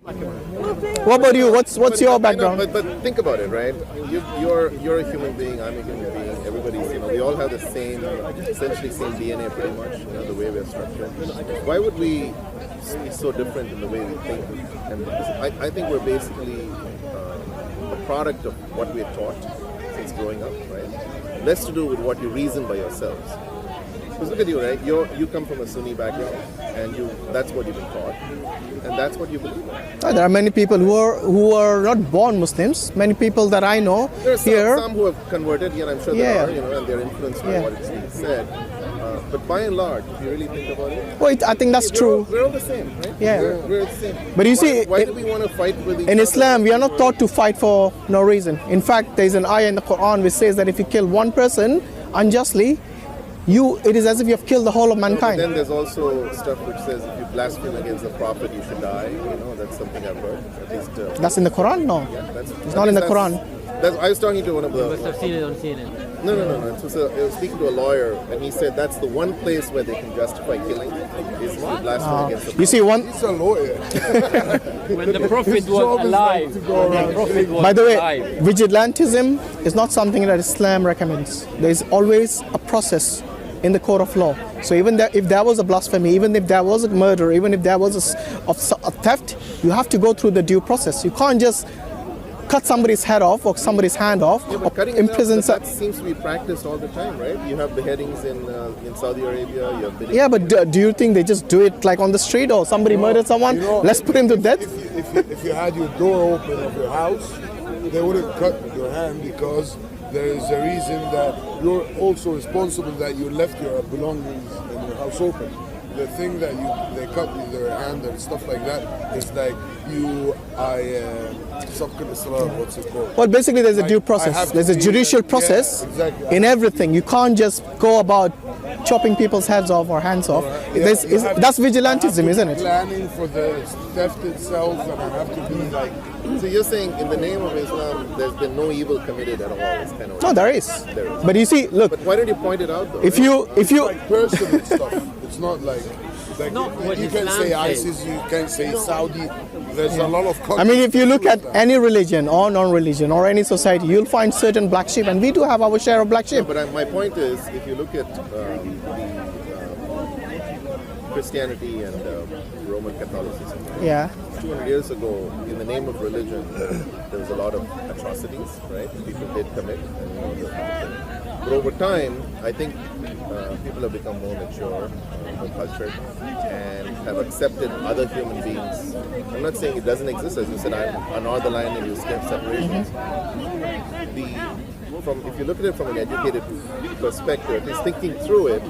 What about you? What's your background? But think about it, right? You're a human being. I'm a human being. Everybody's, we all have the essentially same DNA, pretty much. The way we're structured. Why would we be so different in the way we think? And I think we're basically a product of what we're taught since growing up, right? Less to do with what you reason by yourselves. Because look at you, right? You come from a Sunni background, and that's what you've been taught, and that's what you believe in. There are many people who are not born Muslims. Many people that I know there are here. Some who have converted here, I'm sure there are, and they're influenced by what is being said. But by and large, if you really think about it, Well, I think that's true. We're all the same, right? Yeah. We're the same. But you see, why do we want to fight with each in other? Islam, we are not taught to fight for no reason. In fact, there is an ayah in the Quran which says that if you kill one person unjustly, it is as if you have killed the whole of mankind. Then there's also stuff which says if you blaspheme against the Prophet, you should die. That's something I've heard. At least. That's in the Quran? No. Yeah, it's not in the Quran. I was talking to one of the. You must have seen it on CNN. No. I was speaking to a lawyer, and he said that's the one place where they can justify killing is to blaspheme against the Prophet. You see, He's a lawyer. When the Prophet was alive. By the way, vigilantism is not something that Islam recommends. There is always a process in the court of law. So even if there was a blasphemy, even if there was a murder, even if there was a theft, you have to go through the due process. You can't just cut somebody's head off or somebody's hand off or imprison. That seems to be practiced all the time, right? You have beheadings in Saudi Arabia. You have yeah, but do you think they just do it like on the street, or somebody murdered someone? Let's put him to death. If you had your door open of your house, they wouldn't cut your hand because there is a reason that you're also responsible that you left your belongings in your house open. The thing that they cut with their hand and stuff like that is like what's it called? Well, basically there's a due process. There's a judicial process in everything. You can't just go about chopping people's heads off or hands off. That's vigilantism, isn't it? Planning for the theft itself, and I have to be like. So you're saying in the name of Islam, there's been no evil committed at all? It's kind of no, there is. But you see, look. But why did you point it out though? If you like personal stuff, it's not like you can say ISIS, you can say Saudi. There's a lot of. I mean, if you look at any religion or non-religion or any society, you'll find certain black sheep, and we do have our share of black sheep. But my point is, if you look at Christianity and Roman Catholicism, yeah. 200 years ago, in the name of religion, there was a lot of atrocities, right? People did commit. But over time, I think people have become more mature, more cultured, and have accepted other human beings. I'm not saying it doesn't exist, as you said, I'm a northern line and you skip separations. If you look at it from an educated perspective, is thinking through it,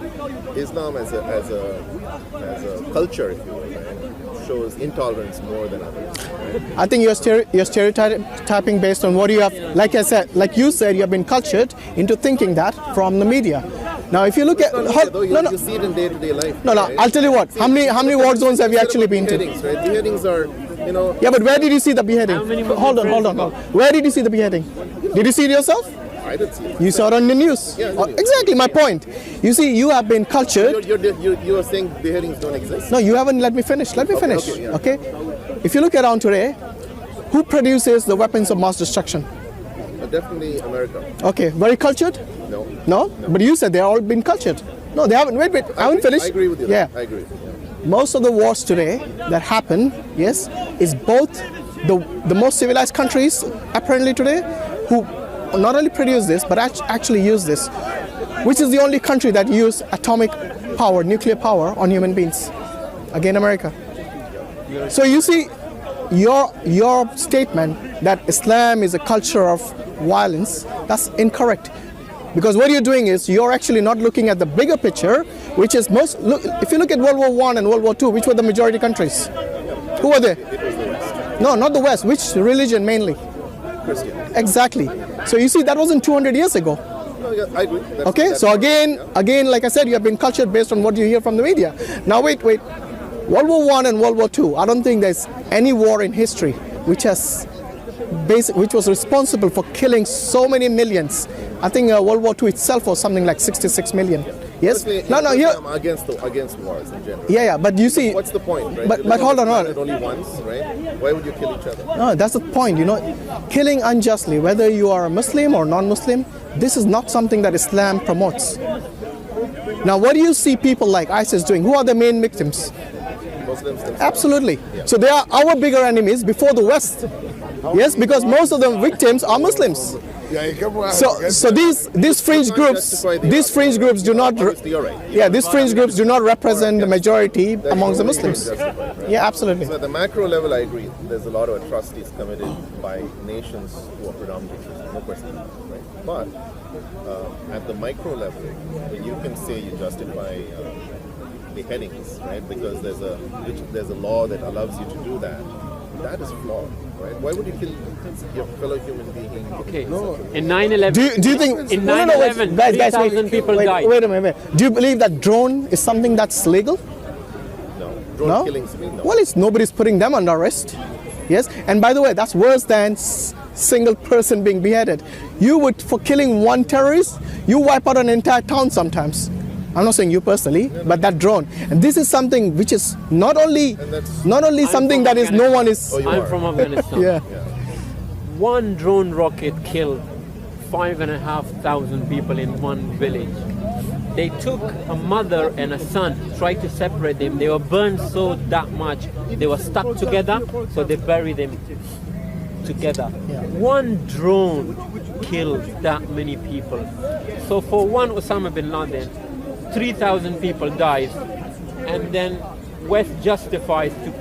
Islam as a culture, if you will, right, shows intolerance more than others. Right? I think you're stereotyping based on what you have. Like you said, you have been cultured into thinking that from the media. Now, if you look at you see it in day-to-day life. No, I'll tell you what. How many war zones have you actually been to? Right? Beheadings are, Yeah, but where did you see the beheading? Hold on. Where did you see the beheading? Did you see it yourself? I did see it. You saw it on the news. Yeah, exactly my point. You see, you have been cultured. You are saying beheadings don't exist. No, you haven't let me finish. Let me finish. Okay. If you look around today, who produces the weapons of mass destruction? Definitely America. Okay. Very cultured? No? But you said they've all been cultured. No, they haven't. Wait. I haven't finished. I agree with you. Yeah. I agree. Most of the wars today that happen, yes, is both the most civilized countries apparently today who not only produce this but actually use this, which is the only country that use atomic power, nuclear power on human beings. Again, America. So you see, your statement that Islam is a culture of violence, that's incorrect. Because what you're doing is you're actually not looking at the bigger picture, which is if you look at World War I and World War II, which were the majority countries? Who were they? No, not the West. Which religion mainly? Christian. Exactly. So you see, that wasn't 200 years ago. No, I agree. Okay, so again, like I said, you have been cultured based on what you hear from the media. Now wait. World War I and World War II, I don't think there's any war in history which was responsible for killing so many millions. I think World War II itself was something like 66 million. Yes. Honestly, No. Here. I'm against wars in general. Yeah. But you see. What's the point, right? But hold on. Only once, right? Why would you kill each other? No, that's the point. Killing unjustly, whether you are a Muslim or non-Muslim, this is not something that Islam promotes. Now, what do you see people like ISIS doing? Who are the main victims? Muslims themselves. Absolutely. So they are our bigger enemies before the West. Yes, because most of the victims are Muslims. So these fringe groups do not. Yeah, these fringe groups do not represent the majority amongst the Muslims. Yeah, absolutely. So at the macro level, I agree. There's a lot of atrocities committed by nations who are predominantly Muslim, no question, right? But at the micro level, when you can say you justify beheadings, right? Because there's a law that allows you to do that. That is flawed, right? Why would you kill your fellow human being? Okay. In 9/11. Do you think? In 9/11, 3,000 people died. Wait a minute. Do you believe that drone is something that's legal? No. Drone killings mean no. Well, nobody's putting them under arrest. Yes. And by the way, that's worse than single person being beheaded. For killing one terrorist, you wipe out an entire town sometimes. I'm not saying you personally, but that drone. And this is something which is not only something that is no one is. I'm from Afghanistan. Yeah. One drone rocket killed 5,500 people in one village. They took a mother and a son, tried to separate them. They were burned that much. They were stuck together, so they buried them together. Yeah. One drone killed that many people. So for one Osama bin Laden, 3,000 people died, and then West justifies to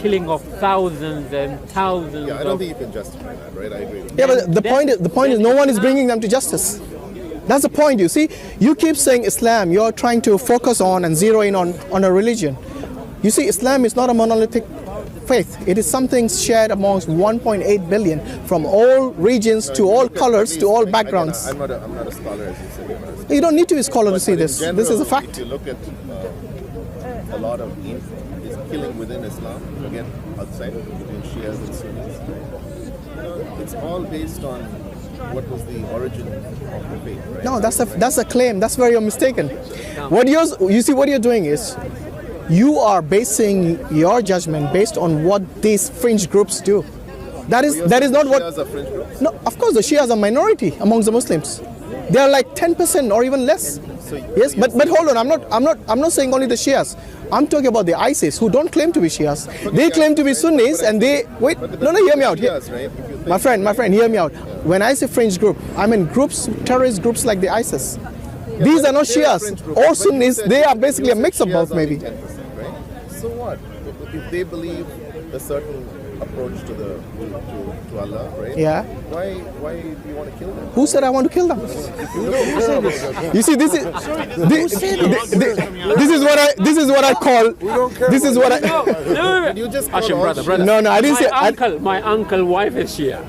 killing of thousands and thousands. Yeah, I don't think you can justify that, right? I agree with you. Yeah, but the point is no one is bringing them to justice. That's the point. You see, you keep saying Islam. You're trying to focus on and zero in on a religion. You see, Islam is not a monolithic faith. It is something shared amongst 1.8 billion from all regions, to all colors, to all backgrounds. I'm not a scholar, as you said. You don't need to be a scholar to see this. General, this is a fact. If you look at a lot of is killing within Islam, again, outside between Shias and Sunnis, it's all based on what was the origin of the faith, right? No, that's a claim. That's where you're mistaken. What you're doing is you are basing your judgment based on what these fringe groups do. That is not what. Shias are fringe groups? No, of course the Shias are minority amongst the Muslims. They are like 10% or even less. Yes, but hold on. I'm not saying only the Shias. I'm talking about the ISIS who don't claim to be Shias. They claim to be Sunnis, and they wait. No, hear me out. My friend, hear me out. When I say fringe group, I mean groups, terrorist groups like the ISIS. These are not Shias or Sunnis. They are basically a mix of both, maybe. 10%, right? So what? If they believe a certain approach to Allah, right? Yeah. Why do you want to kill them? Who said I want to kill them? You see, this is what I call. This is what I. No. You just Hashim, brother. No, I didn't say. My uncle wife is Shia.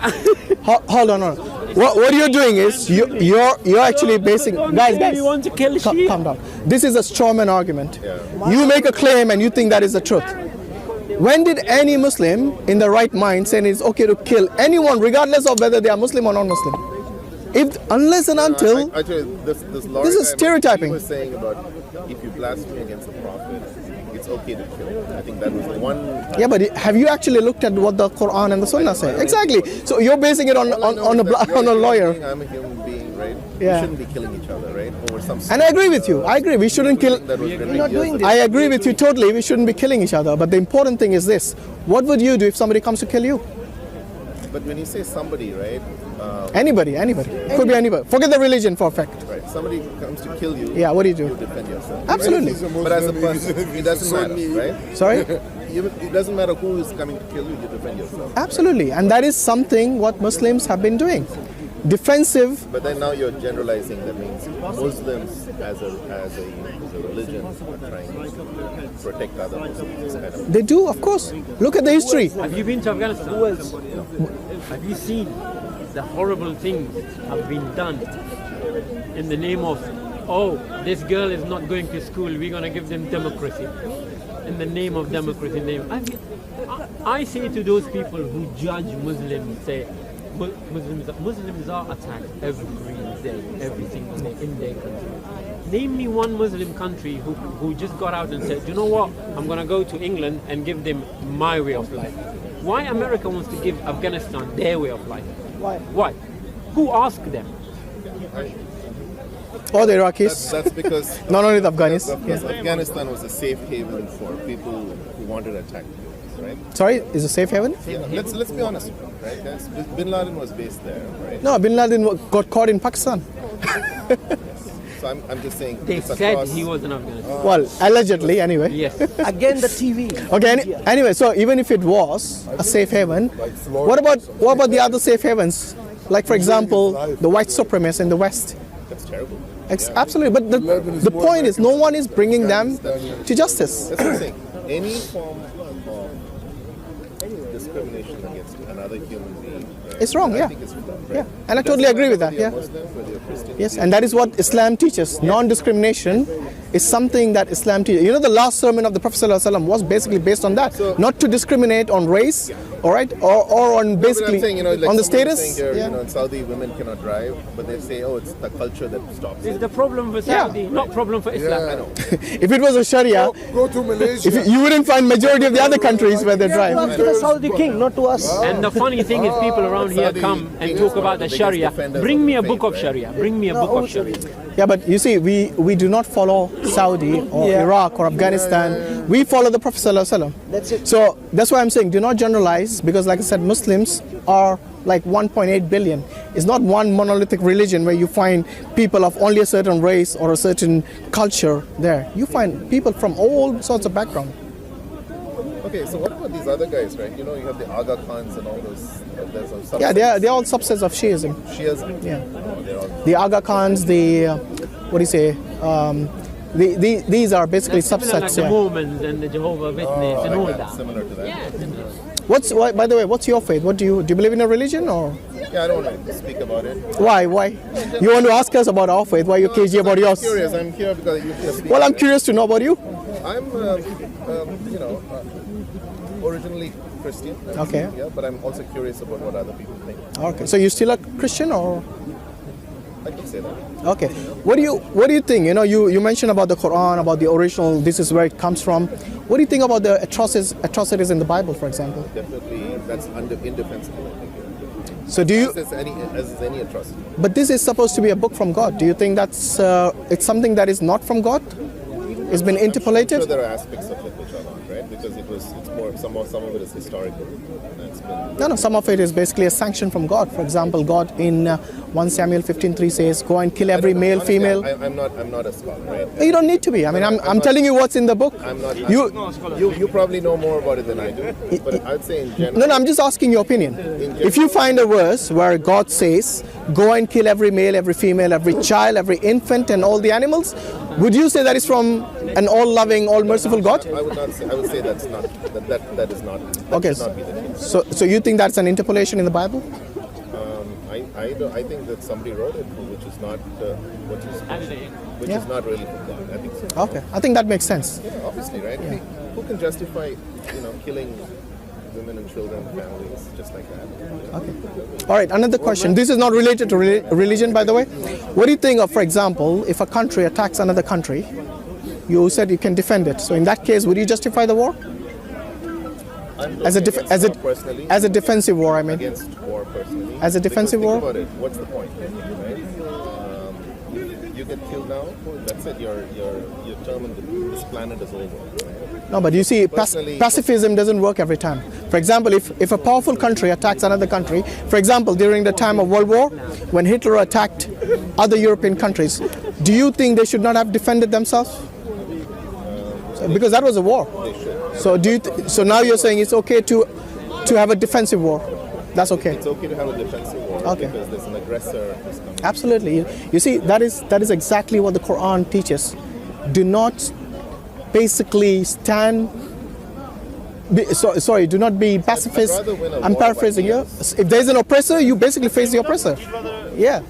Hold on. What you're doing is you're actually basing. Guys. You want to kill Shia? Calm down. This is a strawman argument. Yeah. You make a claim and you think that is the truth. When did any Muslim in the right mind say it's okay to kill anyone, regardless of whether they are Muslim or non-Muslim? Unless and until this is stereotyping. He was saying about if you blaspheme against the Prophet, it's okay to kill. I think that was one. Yeah, but have you actually looked at what the Quran and the Sunnah say? Exactly. So you're basing it on a lawyer. I'm a human being, right? Yeah. We shouldn't be killing each other, right? Over some. And I agree with you. I agree. We shouldn't kill. I agree with you totally. We shouldn't be killing each other. But the important thing is this: what would you do if somebody comes to kill you? But when you say somebody, right? Anybody. Could be anybody. Forget the religion for a fact. Right. Somebody comes to kill you. Yeah. What do you do? You defend yourself. Absolutely. But as a person, it doesn't matter, right? Sorry. It doesn't matter who is coming to kill you. You defend yourself. Absolutely. And that is something what Muslims have been doing. Defensive. But then now you're generalizing. That means Muslims as a religion are trying to protect other Muslims. They do, of course. Look at the history. Have you been to Afghanistan? Who else? Have you seen the horrible things have been done in the name of, this girl is not going to school, we're going to give them democracy. In the name of democracy. I say to those people who judge Muslims, say, Muslims are attacked every day, every single day in their country. Name me one Muslim country who just got out and said, you know what, I'm going to go to England and give them my way of life. Why America wants to give Afghanistan their way of life? Why? Who asked them? Or the Iraqis. That's because not only the Afghanis. Yes, Afghanistan was a safe haven for people who wanted to attack the right? Sorry, is a safe haven? Yeah, let's be honest, right? Guys? Bin Laden was based there, right? No, Bin Laden got caught in Pakistan. So I'm just saying. They said he was in Afghanistan. Well, allegedly, anyway. Yes. Again, the TV. Okay. Anyway, so even if it was a safe haven, what about the other safe havens? Like, for example, the white supremacists in the West. That's terrible. Absolutely, but the point is, no one is bringing them to justice. That's what I'm saying. Any form of discrimination against another human being, It's wrong, I yeah. think it's wrong, right? Yeah, and I totally agree with that. Whether Yeah. you're Muslim, whether you're Christian, Yes, and that is what Islam teaches. Non-discrimination is something that Islam teaches. You know, the last sermon of the Prophet ﷺ was basically based on that, not to discriminate on race, all right, or on basically I'm saying, like on the someone was status. saying here, Yeah. in Saudi, women cannot drive, but they say, oh, it's the culture that stops It's it. the problem for Saudi, not problem for Islam. I know. If it was a Sharia, Go to Malaysia. you wouldn't find majority of the other countries where they drive. To the Saudi king, not to us. And the funny thing is, people around here come and talk about the Sharia. Bring me a book of Sharia. Bring me a book of Sharia. Yeah, but you see, we do not follow Saudi or Iraq or Afghanistan. We follow the Prophet ﷺ. That's it. So that's why I'm saying do not generalize, because like I said, Muslims are like 1.8 billion. It's not one monolithic religion where you find people of only a certain race or a certain culture there. You find people from all sorts of background. Okay, so what about these other guys, right? You know, you have the Aga Khans and all those. There's some subsets. Yeah, they're all subsets of Shiism. Shias. Yeah. Oh, they're all. The Aga Khans, the what do you say? These are basically Similar like subsets. the Yeah. Mormons and the Jehovah's Witness and all Like that. similar to that. Yeah, By the way, what's your faith? What do you believe in a religion or Yeah, I don't want to speak about it. why? You want to ask us about our faith? Why are you cagey about yours? I'm curious. I'm here because you just speak. Well, I'm curious to know about you. I'm, originally Christian. Okay. Yeah, but I'm also curious about what other people think. Okay, so you still a Christian or? I can say that. Okay, what do you think? You know, you mentioned about the Quran, about the original. This is where it comes from. What do you think about the atrocities in the Bible, for example? Definitely, that's indefensible. I think. So do you? As is any atrocity. But this is supposed to be a book from God. Do you think that's it's something that is not from God? It's been interpolated. I'm sure there are aspects of it which are not, right? Because it's more some of it is historical. That's been, No, some of it is basically a sanction from God. For example, God in 1 Samuel 15:3 says, "Go and kill every male, honestly, female." I'm not a scholar, right? You don't need to be. I mean, I'm telling you what's in the book. I'm not. You You probably know more about it than I do. But I'd say in general. No, I'm just asking your opinion. If you find a verse where God says, "Go and kill every male, every female, every child, every infant, and all the animals," would you say that is from an all-loving, all-merciful God? I would not say. I would say that's not. That is not. That Okay. should not be the case. So you think that's an interpolation in the Bible? I think that somebody wrote it, which is not Yeah. is not really from God. I think so. Okay, I think that makes sense. Yeah, obviously, right? Who can justify, killing women and children, families, just like that? Okay. All right, another question. This is not related to religion, by the way. What do you think of, for example, if a country attacks another country? You said you can defend it. So in that case, would you justify the war? As a personally, as a defensive war, I mean. against war personally. As a defensive Because war? think about it. What's the point, right? You get killed now. That's it. Your term on this planet is over. Right? No, but you see, Personally- pacifism doesn't work every time. For example, if a powerful country attacks another country, for example, during the time of World War, when Hitler attacked other European countries, do you think they should not have defended themselves? Because that was a war. They should. So so now you're saying it's okay to have a defensive war? That's okay. It's okay to have a defensive war Okay. because there's an aggressor who's coming. Absolutely. You see, that is exactly what the Quran teaches. Do not basically stand. Do not be pacifist. I'd rather win a I'm war paraphrasing by here. If there's an oppressor, you basically face the oppressor. Yeah.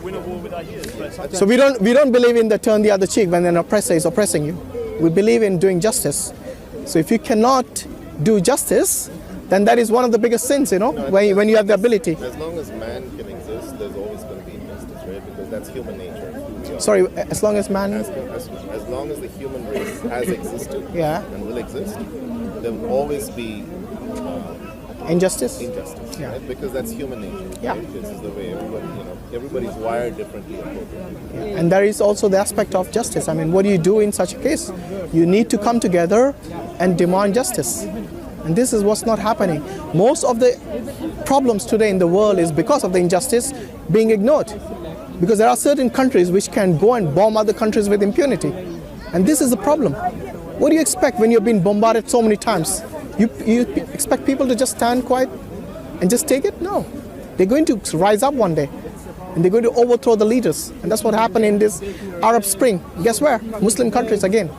So we don't believe in the turn the other cheek when an oppressor is oppressing you. We believe in doing justice. So if you cannot do justice, then that is one of the biggest sins, when you have the ability. As long as man can exist, there's always going to be injustice, right? Because that's human nature. Who we are. Sorry, as long as man... As long as the human race has existed Yeah. and will exist, there will always be Injustice? injustice, Yeah. right? Because that's human nature. Yeah. Right? This is the way everybody's wired differently. And there is also the aspect of justice. I mean, what do you do in such a case? You need to come together and demand justice. And this is what's not happening. Most of the problems today in the world is because of the injustice being ignored. Because there are certain countries which can go and bomb other countries with impunity. And this is the problem. What do you expect when you've been bombarded so many times? You expect people to just stand quiet and just take it? No. They're going to rise up one day and they're going to overthrow the leaders. And that's what happened in this Arab Spring. Guess where? Muslim countries again.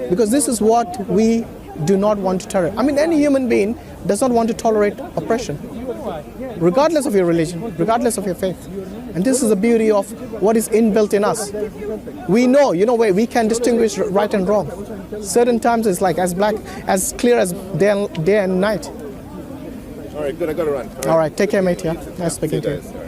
Because this is what we do not want to tolerate. I mean, any human being does not want to tolerate oppression, regardless of your religion, regardless of your faith. And this is the beauty of what is inbuilt in us. We know, we can distinguish right and wrong. Certain times it's like as clear as day and night. All right, good. I got to run. All right, take care, mate. Yeah, nice speaking to you.